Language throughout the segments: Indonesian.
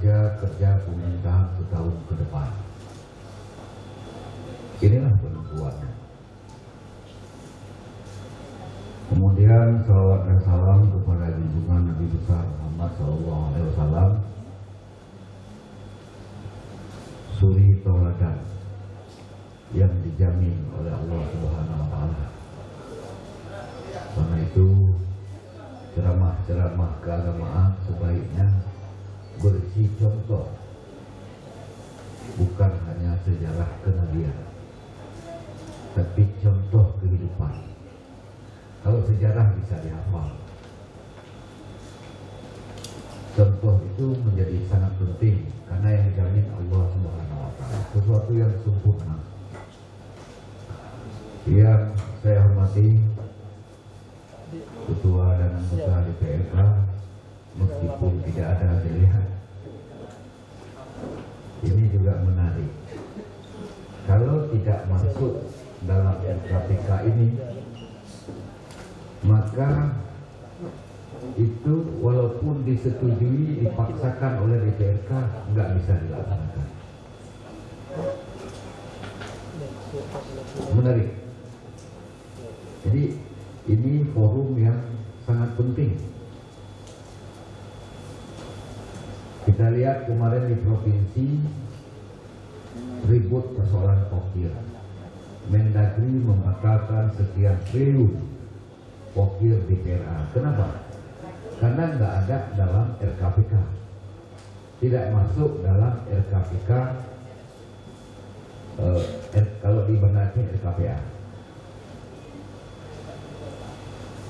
kerja pemerintahan setahun ke depan. Inilah penentuannya. Kemudian salawat dan salam kepada junjungan Nabi besar Muhammad SAW, suri tauladan yang dijamin oleh Allah Subhanahu wa taala. Karena itu ceramah-ceramah keagamaan sebaiknya berisi contoh, bukan hanya sejarah kenabian, tapi contoh kehidupan. Kalau sejarah bisa dihafal, contoh itu menjadi sangat penting karena yang dijamin Allah Subhanahu wa taala sesuatu yang sempurna. Yang saya hormati Ketua dan anggota DPRK, meskipun tidak ada dilihat, ini juga menarik. Kalau tidak masuk dalam RKPK ini, maka itu walaupun disetujui, dipaksakan oleh DPRK, nggak bisa dilaksanakan. Menarik. Jadi ini forum yang sangat penting. Kita lihat kemarin di provinsi ribut persoalan pokir. Mendagri membatalkan sekian triliun pokir di PRA. Kenapa? Karena nggak ada dalam RKPK, tidak masuk dalam RKPK. Kalau di Bernati RKPA.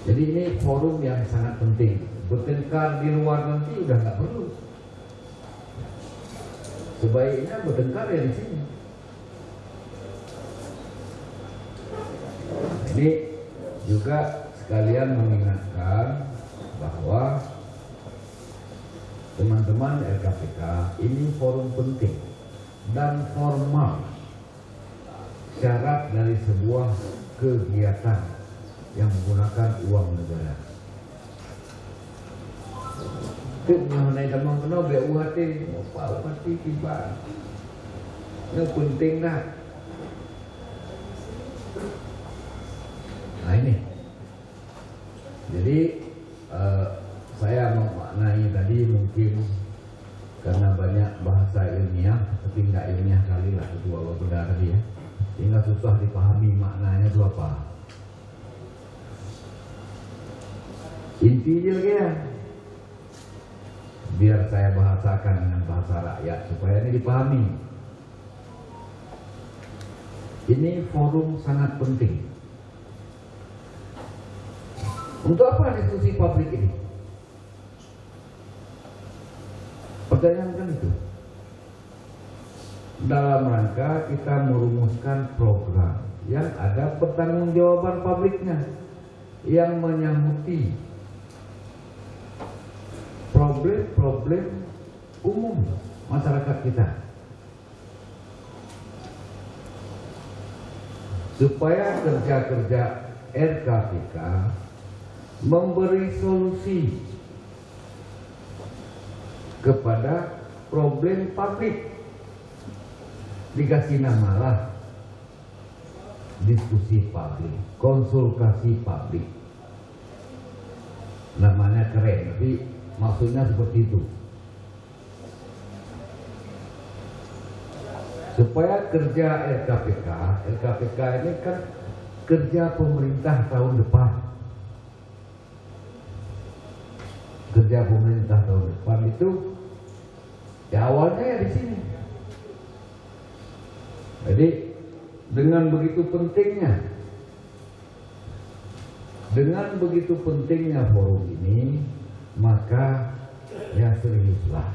Jadi ini forum yang sangat penting. Bertengkar di luar nanti udah nggak perlu. Sebaiknya bertengkar ya di sini. Ini juga sekalian mengingatkan bahwa teman-teman RKPK ini forum penting dan formal, syarat dari sebuah kegiatan yang menggunakan uang negara. Itu mengenai teman kena BUHT, UHT tiba. Ini penting dah. Nah ini. Jadi saya memaknai tadi mungkin karena banyak bahasa ilmiah, tapi nggak ilmiah kali lah kedua benar tadi ya, sehingga susah dipahami maknanya itu apa. Intinya ya, biar saya bahasakan dengan bahasa rakyat supaya ini dipahami. Ini forum sangat penting. Untuk apa diskusi publik ini? Pertanyaan kan itu. Dalam rangka kita merumuskan program yang ada pertanggungjawaban publiknya, yang menyangkuti problem-problem umum masyarakat kita, supaya kerja-kerja RKPK memberi solusi kepada problem publik. Dikasih namalah diskusi publik, konsultasi publik. Namanya keren, tapi maksudnya seperti itu. Supaya kerja RKPK ini kan kerja pemerintah tahun depan. Kerja pemerintah tahun depan itu ya awalnya ya di sini. Jadi dengan begitu pentingnya forum ini, maka ya seriuslah.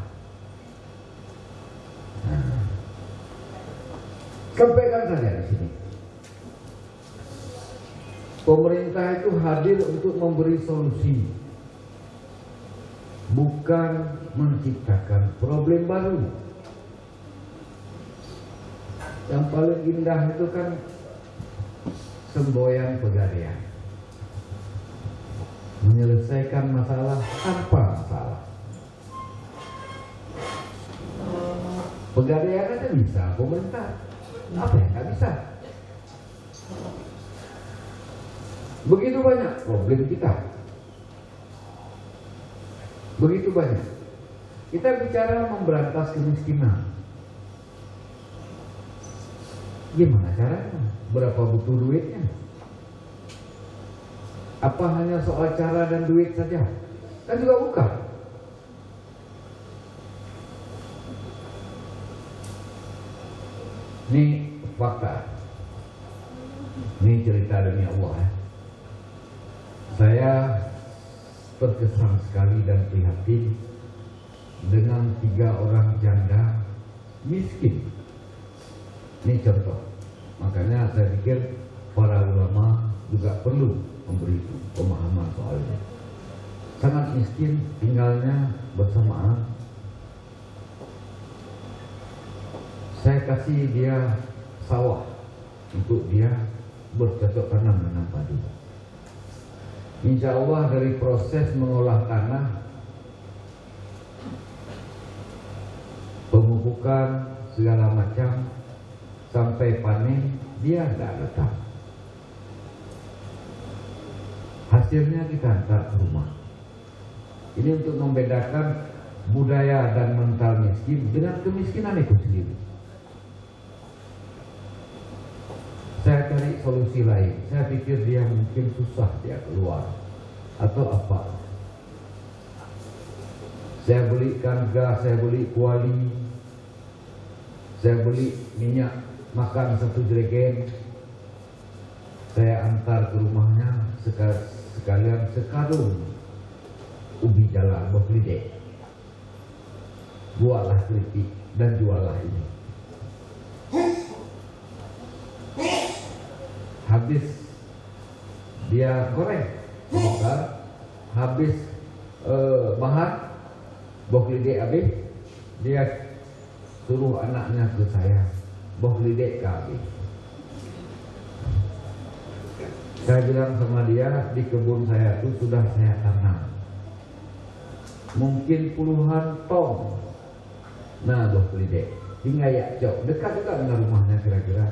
Nah, sampaikan saja di sini. Pemerintah itu hadir untuk memberi solusi, bukan menciptakan problem baru. Yang paling indah itu kan semboyan pegadaian, menyelesaikan masalah tanpa masalah. Pegadaian aja bisa, pemerintah apa yang nggak bisa? Begitu banyak problem kita. Begitu banyak. Kita bicara memberantas kemiskinan. Gimana caranya? Berapa butuh duitnya? Apa hanya soal cara dan duit saja? Kan juga bukan. Ini fakta. Ini cerita demi Allah ya. Saya terkesan sekali dan prihatin dengan 3 orang janda miskin. Ini contoh. Makanya saya pikir para ulama juga perlu memberi pemahaman soal ini. Sangat miskin, tinggalnya bersamaan. Saya kasih dia sawah untuk dia bercocok tanam menanam padi. Insya Allah dari proses mengolah tanah, pemupukan segala macam sampai panen, dia tidak datang. Hasilnya kita hantar ke rumah. Ini untuk membedakan budaya dan mental miskin dengan kemiskinan itu sendiri. Saya cari solusi lain. Saya pikir dia mungkin susah dia keluar atau apa. Saya belikan gas, saya beli kuali, saya beli minyak makan 1 jerigen. Saya antar ke rumahnya sekalian sekarung ubi jalar berkelidek. Buatlah keripik dan juallah ini. Habis dia goreng, habis bahan boklidek habis, dia suruh anaknya ke saya, boklidek ke habis. Saya bilang sama dia, di kebun saya itu sudah saya tanam mungkin puluhan ton. Nah, boklidek tinggal ya cok, dekat dengan rumahnya kira-kira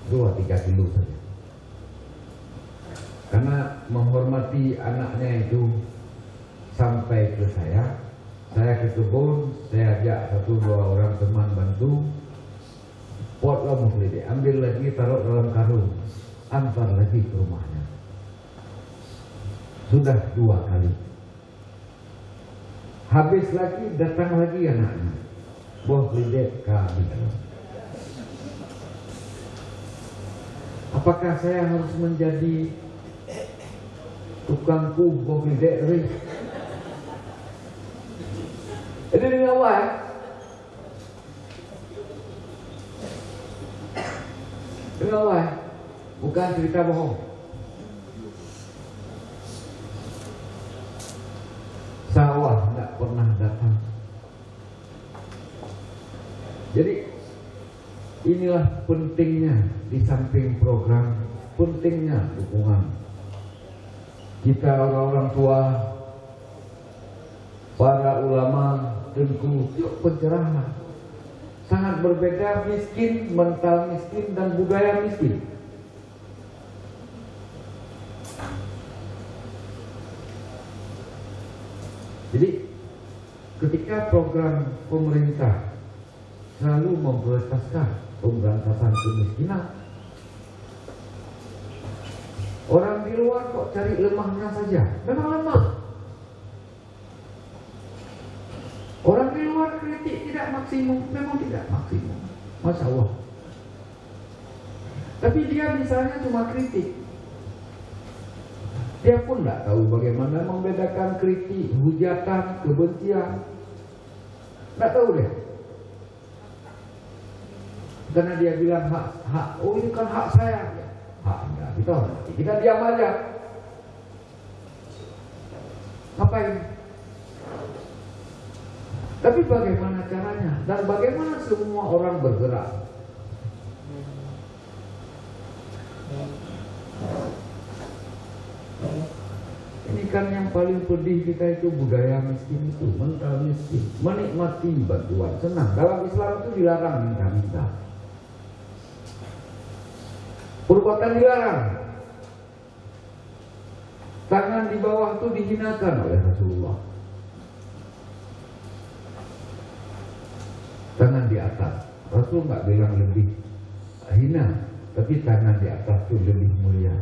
2-3 kilo saja. Karena menghormati anaknya itu sampai ke saya ke kebun, saya ajak 1-2 orang teman bantu, potlah boklidek, ambil lagi taruh dalam karung, antar lagi ke rumahnya. Sudah 2 kali. Habis lagi, datang lagi anaknya, boklidek habis. Apakah saya harus menjadi tukang boklidek tadi? Ini dengan Allah ya? Dengan Allah ya? Bukan cerita bohong. Sawah tidak pernah datang. Jadi inilah pentingnya, di samping program, pentingnya dukungan kita orang-orang tua, para ulama, tentu pencerahan. Sangat berbeda miskin, mental miskin dan budaya miskin. Jadi ketika program pemerintah selalu memprioritaskan pemberantasan kemiskinan, orang di luar kok cari lemahnya saja. Memang lemah. Orang di luar kritik tidak maksimum, memang tidak maksimum. Masya Allah. Tapi dia misalnya cuma kritik. Dia pun tidak tahu bagaimana membedakan kritik, hujatan, kebencian. Tidak tahu dia. Karena dia bilang hak, oh ini kan hak saya. Haknya kita hormati, kita diam aja. Ngapain? Tapi bagaimana caranya? Dan bagaimana semua orang bergerak? Ini Kan yang paling pedih kita itu budaya miskin itu, mental miskin, menikmati bantuan, senang. Dalam Islam itu dilarang minta-minta. Perbuatan dilarang. Tangan di bawah itu dihinakan oleh Rasulullah. Tangan di atas, Rasul nggak bilang lebih hina, tapi tangan di atas itu lebih mulia.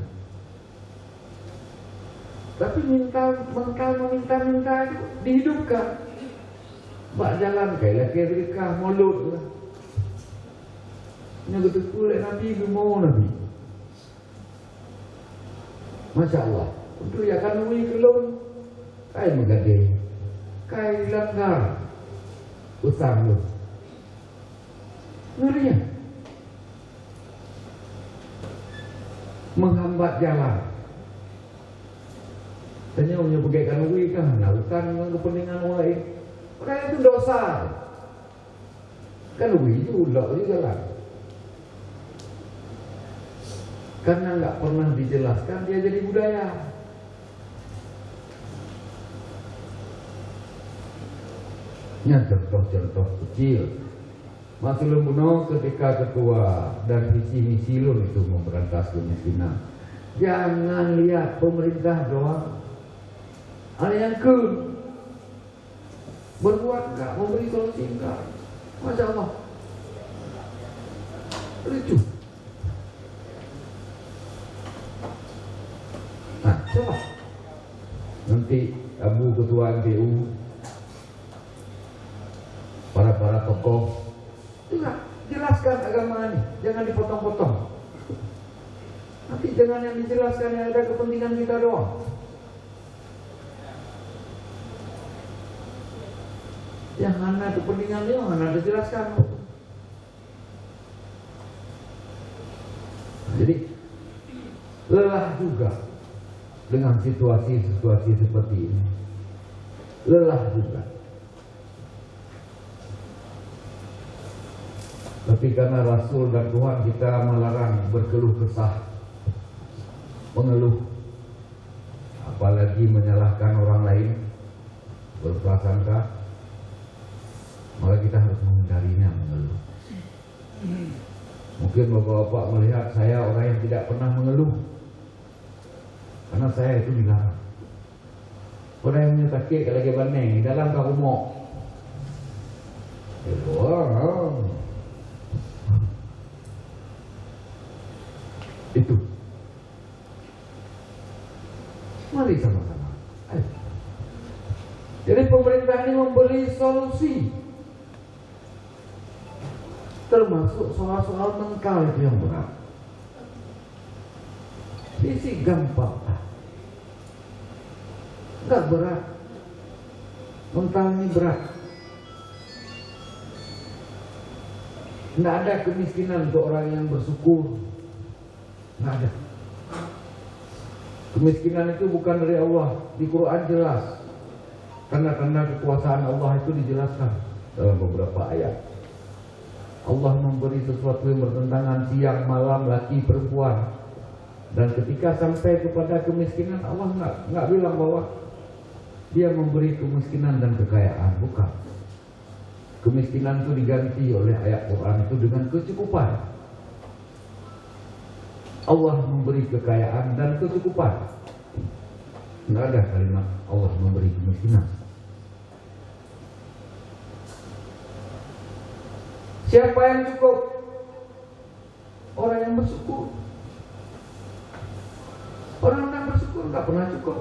Tapi meminta itu dihidupkan. Mbak jalan kayak laki-laki mulut lah. Ini betul Nabi mau Nabi. Masya Allah. Untuk ya kan ui kelon. Kai megade. Kai langgar. Usang lu. Ngerinya. Menghambat jalan. Tanya punya bagaikan ui kan, melakukan kepentingan orang lain. Orang itu dosa. Kan ui itu udah juga lah. Karena nggak pernah dijelaskan dia jadi budaya. Ini contoh-contoh kecil. Mas Ulun Buno ketika ketua dan visi misi Ulun itu memberantas kemiskinan. Jangan lihat pemerintah doang. Ada yang berbuat enggak, memberi solusi enggak. Masya Allah. Lucu. Nah, coba nanti Abu Ketua MPU, para tokoh juga jelaskan agama ini, jangan dipotong-potong. Nanti jangan yang dijelaskan yang ada kepentingan kita doang. Yang mana kepentingan dia, mana dijelaskan. Jadi lelah juga dengan situasi-situasi seperti ini. Lelah juga. Tapi karena Rasul dan Tuhan kita melarang berkeluh kesah, mengeluh, apalagi menyalahkan orang lain, berprasangka, maka kita harus menghindarinya mengeluh. Mungkin bapak-bapak melihat saya orang yang tidak pernah mengeluh, karena saya itu dilarang. Orang yang menyukai lagi bandeng dalam kahumok. Itu. Mari sama-sama. Ayo. Jadi pemerintah ini memberi solusi, termasuk soal-soal mental itu yang berat. Fisik gampang, enggak berat. Mental ini berat. Tidak ada kemiskinan untuk orang yang bersyukur. Tidak ada. Kemiskinan itu bukan dari Allah. Di Quran jelas. Tanda-tanda kekuasaan Allah itu dijelaskan dalam beberapa ayat. Allah memberi sesuatu yang bertentangan siang, malam, laki, perempuan. Dan ketika sampai kepada kemiskinan, Allah nggak bilang bahwa Dia memberi kemiskinan dan kekayaan, bukan. Kemiskinan itu diganti oleh ayat Quran itu dengan kecukupan. Allah memberi kekayaan dan kecukupan. Nggak ada kalimat Allah memberi kemiskinan. Siapa yang cukup? Orang yang bersyukur. Orang yang bersyukur nggak pernah cukup.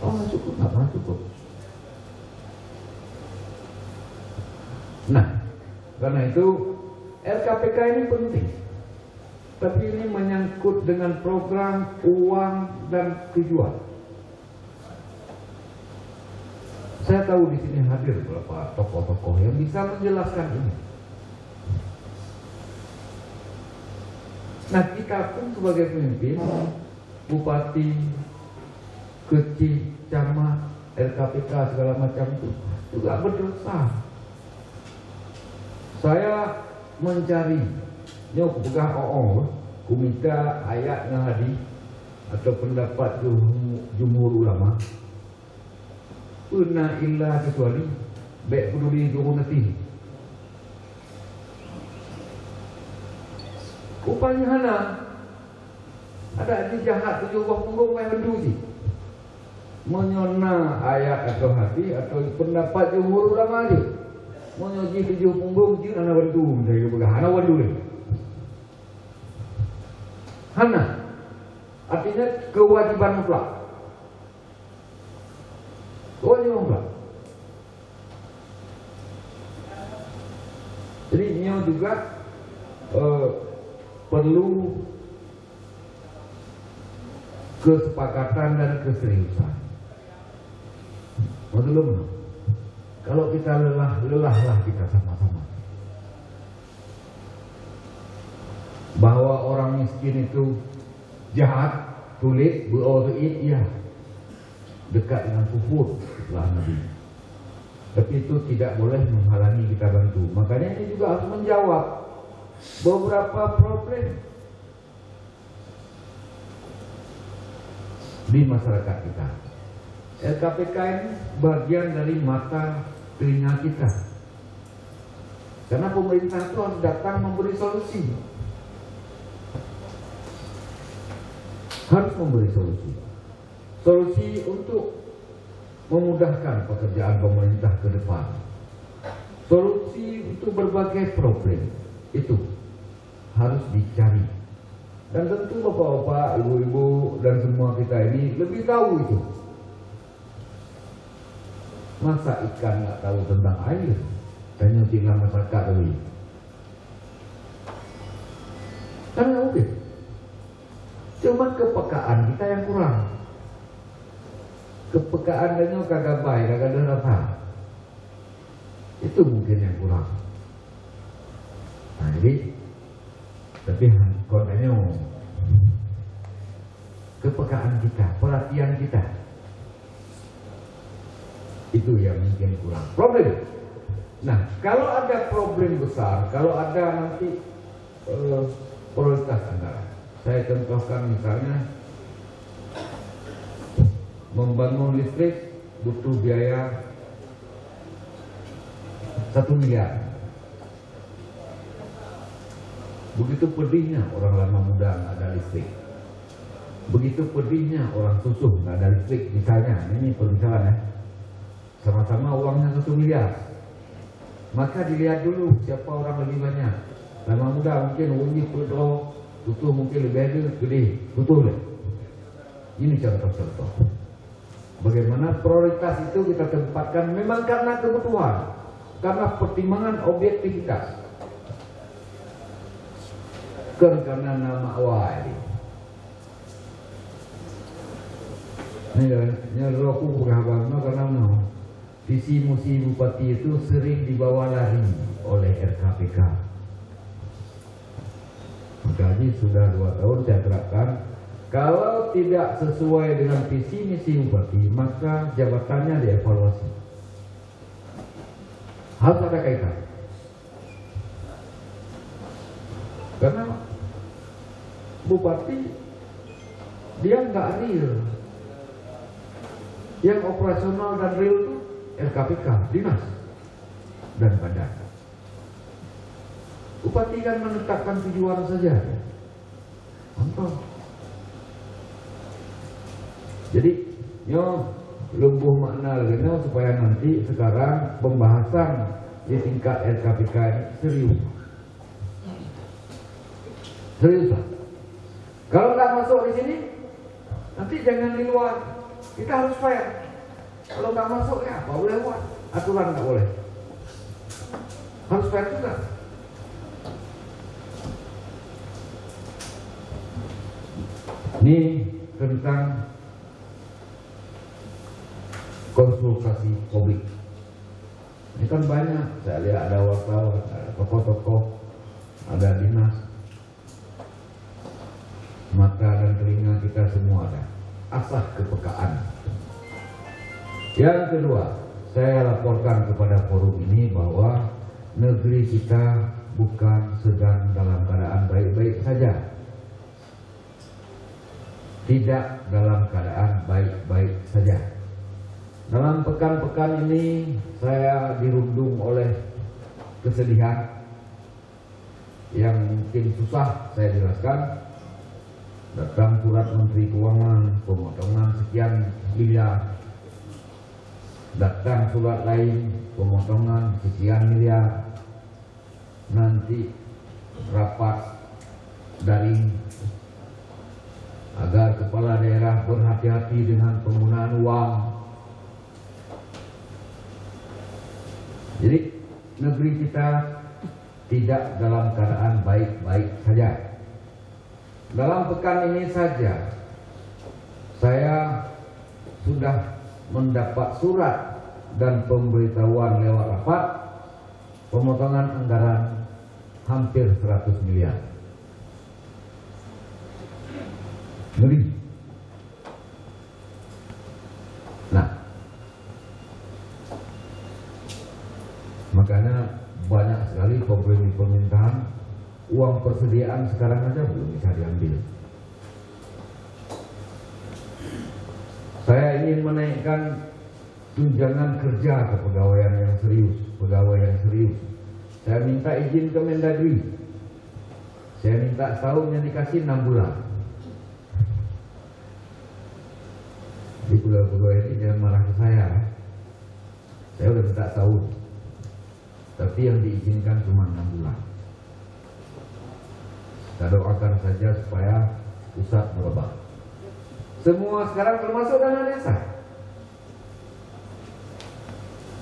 Orang syukur nggak pernah cukup. Nah, karena itu RKPK ini penting. Tapi ini menyangkut dengan program, uang, dan tujuan. Saya tahu di sini hadir beberapa tokoh-tokoh yang bisa menjelaskan ini. Nah, kita pun sebagai pemimpin, bupati, kecil, camat, RKPK segala macam itu juga berdosa. Saya mencari, aku pegang ku minta ayat ngahadi atau pendapat jumhur ulama, pernah illa kecuali baik peduli turun nanti. Rupanya hana ada di jahat tujuh buah punggung yang bendu sih, menyona ayat atau hati atau pendapat jumhur ulama aja, menyoji tujuh punggung je hana bendu, saya berkata hana bendu ni. Hana artinya kewajiban mutlak. Kewajiban mutlak. Jadi ini juga perlu kesepakatan dan keseriusan. Maksudnya, kalau kita lelahlah kita sama-sama. Bahwa orang miskin itu jahat, tulis, berorit, ya, dekat dengan kufur setelah Nabi. Tapi itu tidak boleh menghalangi kita bantu. Makanya ini juga harus menjawab beberapa problem di masyarakat kita. LKPK ini bagian dari mata telinga kita. Karena pemerintah itu harus datang memberi solusi. Harus memberi solusi. Solusi untuk memudahkan pekerjaan pemerintah ke depan. Solusi untuk berbagai problem itu harus dicari. Dan tentu bapak-bapak, ibu-ibu dan semua kita ini lebih tahu itu. Masa ikan nggak tahu tentang air? Tanya tinggal masyarakat dulu. Kan nggak mungkin. Cuma kepekaan kita yang kurang. Kepekaan dan kagak baik, kagak ada rasa. Itu mungkin yang kurang. Nah jadi, tapi kontennya kepekaan kita, perhatian kita, itu yang mungkin kurang. Problem. Nah, kalau ada problem besar, kalau ada nanti prioritas anggaran. Saya contohkan misalnya membangun listrik butuh biaya 1 miliar. Begitu pedihnya orang lama muda nggak ada listrik. Begitu pedihnya orang susuh nggak ada listrik. Misalnya, ini permisalan ya. Sama-sama uangnya 1 miliar. Maka dilihat dulu siapa orang lebih banyak. Lama muda mungkin uangnya pedro, susuh mungkin lebih gede, butuh deh. Ini contoh-contoh. Bagaimana prioritas itu kita tempatkan memang karena kebutuhan, karena pertimbangan objektivitas. Karena nama awal ini roku berhabang karena visi misi bupati itu sering dibawa lari oleh RKPK. Jadi sudah 2 tahun saya terapkan, kalau tidak sesuai dengan visi misi bupati maka jabatannya dievaluasi. Harus ada kaitan. Karena bupati dia nggak real. Yang operasional dan real itu RKPK, dinas dan badan. Bupati kan menetapkan tujuan saja. Contoh. Jadi, lumbuh makna lagi supaya nanti sekarang pembahasan di tingkat RKPK ini serius. Serius lah. Kalau nggak masuk di sini, nanti jangan di luar. Kita harus fair. Kalau nggak masuk ya apa boleh buat? Aturan nggak boleh. Harus fair juga. Ini tentang konsultasi publik. Ini kan banyak. Saya lihat ada wartawan, ada tokoh-tokoh, ada dinas. Mata dan telinga kita semua ada. Asah kepekaan. Yang kedua, saya laporkan kepada forum ini bahwa negeri kita bukan sedang dalam keadaan baik-baik saja. tidak dalam keadaan baik-baik saja. Dalam pekan-pekan ini saya dirundung oleh kesedihan yang mungkin susah saya jelaskan. Datang surat Menteri Keuangan, pemotongan sekian miliar. Datang surat lain, pemotongan sekian miliar. Nanti rapat daring agar kepala daerah berhati-hati dengan penggunaan uang. Jadi negeri kita tidak dalam keadaan baik-baik saja. Dalam pekan ini saja saya sudah mendapat surat dan pemberitahuan lewat rapat pemotongan anggaran hampir 100 miliar. Ngeri. Nah, makanya banyak sekali kompromi permintaan. Uang persediaan sekarang aja belum bisa diambil. Saya ingin menaikkan tunjangan kerja kepegawaian yang serius, pegawai yang serius. Saya minta izin ke Mendagri. Saya minta setahun yang dikasih 6 bulan. Di pegawai ini jangan marah ke saya. Saya udah minta setahun, tapi yang diizinkan cuma 6 bulan. Kita doakan saja supaya pusat berubah. Semua sekarang termasuk dana desa.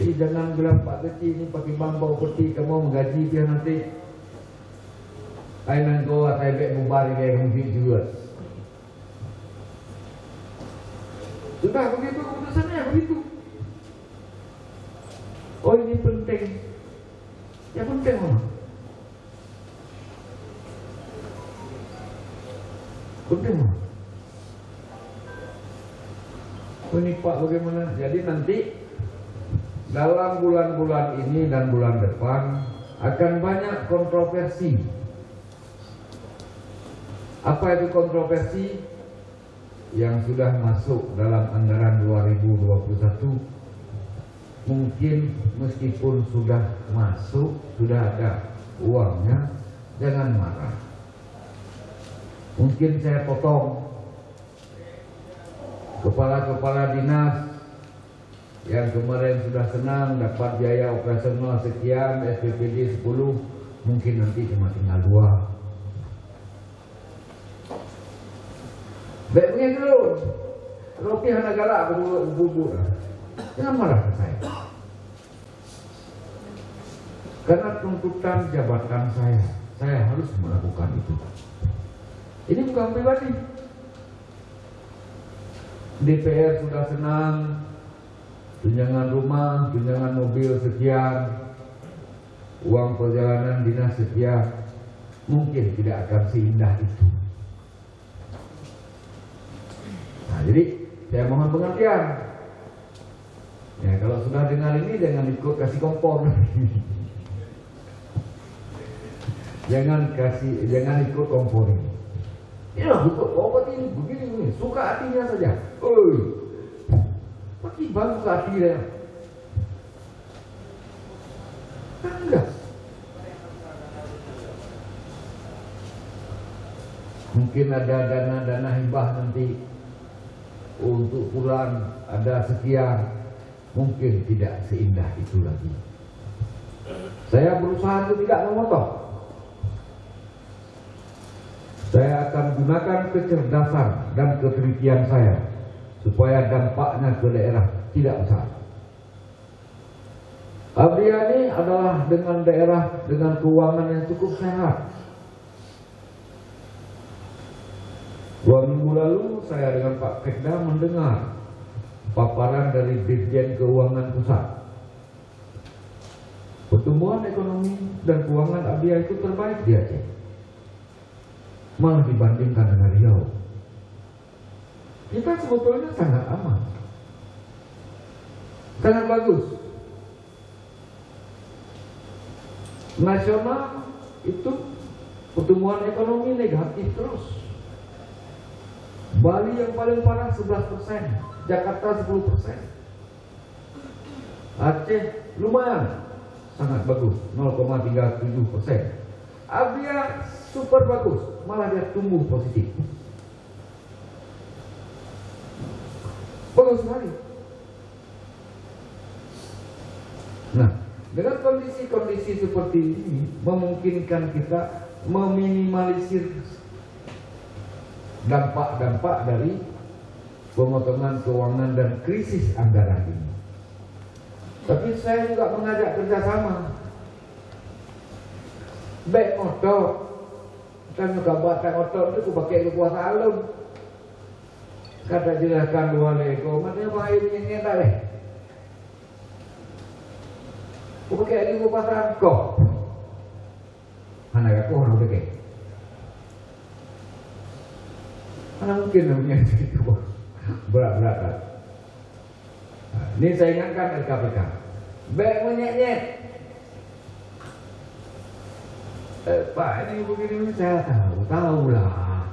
Jadi jangan bilang Pak Kecil ini pakai bambau peti, kamu menggaji dia nanti. Ainan kau atau bek bubar kayak mungkin juga. Sudah begitu keputusannya begitu. Oh ini penting. Ya penting mana? Penting mana? Oh ini Pak bagaimana? Jadi nanti dalam bulan-bulan ini dan bulan depan akan banyak kontroversi. Apa itu kontroversi? Yang sudah masuk dalam anggaran 2021 mungkin meskipun sudah masuk, sudah ada uangnya, jangan marah. Mungkin saya potong kepala-kepala dinas yang kemarin sudah senang dapat biaya operasional sekian, SPPD 10, mungkin nanti cuma tinggal 2. Baiknya dulu, roti hana galak bubur. Jangan marah ke saya. Karena tuntutan jabatan saya harus melakukan itu. Ini bukan pribadi. DPR sudah senang, tunjangan rumah, tunjangan mobil sekian, uang perjalanan dinas sekian, mungkin tidak akan seindah itu. Nah, jadi saya mohon pengertian. Ya, kalau sudah dengar ini jangan ikut kasih kompor. jangan ikut kompor ini. Inilah betul obat ini begini, suka hatinya saja. Pakai bang suka hati dia. Kan enggak. Mungkin ada dana hibah nanti untuk pulang ada sekian, mungkin tidak seindah itu lagi. Saya berusaha untuk tidak memotong. Saya akan gunakan kecerdasan dan ketelitian saya supaya dampaknya ke daerah tidak besar. Abriani adalah dengan daerah dengan keuangan yang cukup sehat. 2 minggu lalu saya dengan Pak Kekda mendengar paparan dari Dirjen Keuangan Pusat. Pertumbuhan ekonomi dan keuangan Abia itu terbaik di Aceh, malah dibandingkan dengan Riau. Kita sebetulnya sangat aman, sangat bagus. Nasional itu pertumbuhan ekonomi negatif terus. Bali yang paling parah 11%, Jakarta 10%. Aceh lumayan, sangat bagus, 0,37%. Abia super bagus, malah dia tumbuh positif. Bagus sekali. Nah, dengan kondisi-kondisi seperti ini memungkinkan kita meminimalisir dampak-dampak dari pemotongan keuangan dan krisis anggaran ini. Tapi saya juga mengajak kerjasama. Baik motor, kan juga batak motor itu pakai kekuasaan lo. Kata jelaskan dua lego, maknanya bahayanya ini tak leh. Aku pakai lagi kekuasaan kok. Mana aku orang pakai? Mana mungkin punya itu berat-berat. Nah, ini saya ingatkan LKPK. Baik menyet-nyet. Pak ini begini saya tahu lah.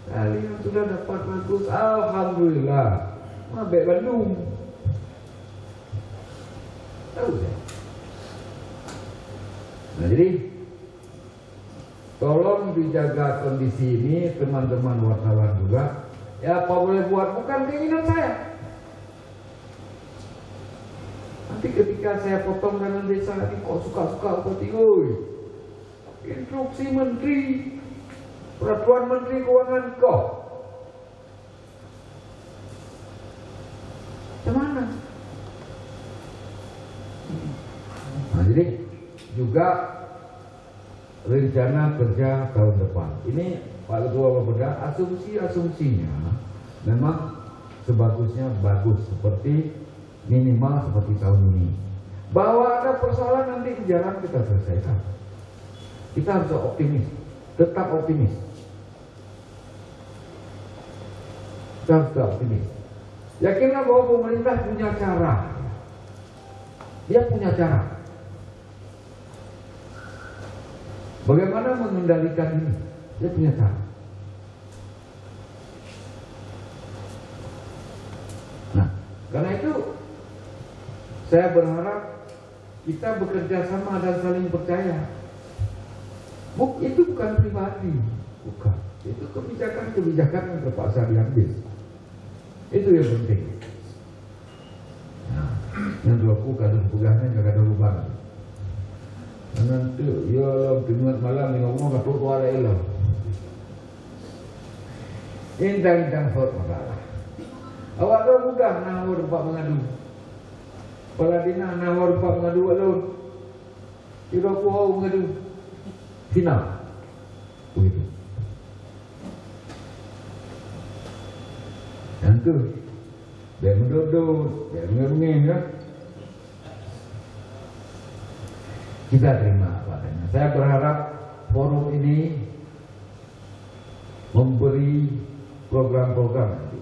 Kalian sudah dapat bagus, alhamdulillah. Baik Bandung. Tahu saya. Nah jadi tolong dijaga kondisi ini teman-teman wartawan juga. Ya apa boleh buat, bukan keinginan saya. Nanti ketika saya potong dana desa ini kok suka-suka tinggal. Instruksi Menteri, Peraturan Menteri Keuangan kok. Kemana? Nah jadi juga rencana kerja tahun depan. Ini Pak Ketua Bapeda, asumsinya memang sebagusnya bagus seperti minimal seperti tahun ini. Bahwa ada persoalan nanti di jalan kita selesaikan. Kita harus optimis, tetap optimis. Kita harus optimis. Yakinlah bahwa pemerintah punya cara. Dia punya cara. Bagaimana mengendalikan ini? Dia punya cara. Nah, karena itu saya berharap kita bekerja sama dan saling percaya. Itu bukan pribadi, bukan. Itu kebijakan yang terpaksa diambil. Itu yang penting. Nah, yang aku kadang pegahnya nggak ada lubang. Nanti ya Allah Jumat malam yang ngomong nggak perlu ada ilah. Intang hot masalah. Awak tu mudah nawar Pak mengadu. Paladina nawar Pak mengadu alun. Kira aku mengadu. Final begitu. Yang tu dia menduduk, dia mengengeng kan. Kita terima apa adanya. Saya berharap forum ini memberi program-program nanti,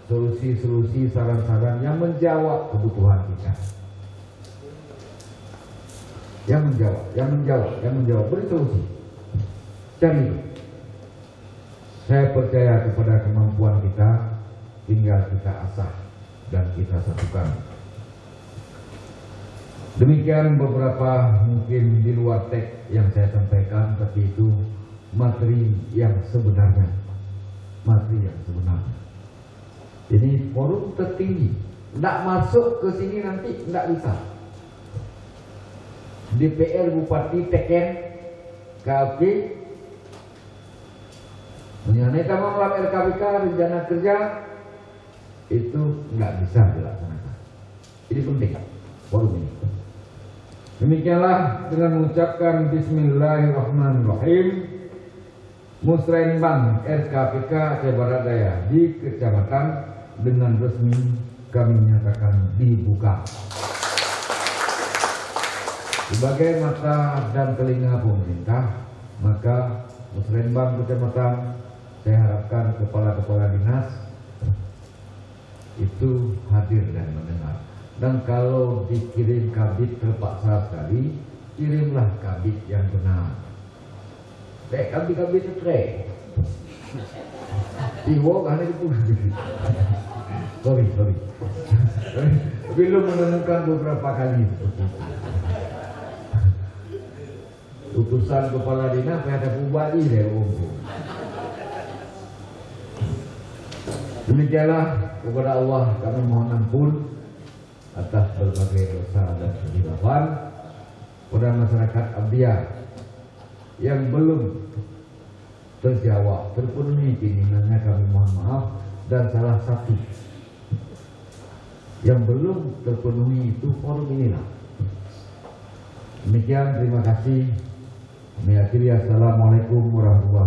solusi-solusi, saran-saran yang menjawab kebutuhan kita. Yang menjawab, beri solusi. Cari. Saya percaya kepada kemampuan kita, tinggal kita asah dan kita satukan. Demikian beberapa mungkin di luar teks yang saya sampaikan, tapi itu materi yang sebenarnya. Ini forum tertinggi. Tidak masuk ke sini nanti tidak bisa. DPR Bupati Teken KLP mengenai malam LKPK rencana kerja itu nggak bisa dilaksanakan. Ini penting forum ini. Demikianlah dengan mengucapkan Bismillahirrahmanirrahim, Musrenbang RKPK Aceh Barat Daya di kecamatan dengan resmi kami nyatakan dibuka. Sebagai mata dan telinga pemerintah, maka Musrenbang kecamatan, saya harapkan kepala-kepala dinas itu hadir dan mendengar. Dan kalau dikirim kabit terpaksa sekali, kirimlah kabit yang benar. Kabit-kabit itu Iwo kan itu. Sorry. Belum menemukan beberapa kali seperti itu. Utusan kepala dinas ada bupati deh Demikianlah kepada Allah kami mohon ampun atas berbagai dosa dan kehilafan pada masyarakat Abdiya yang belum terjawab terpenuhi keinginannya, kami mohon maaf. Dan salah satu yang belum terpenuhi itu forum inilah. Demikian, terima kasih. Assalamualaikum warahmatullahi wabarakatuh.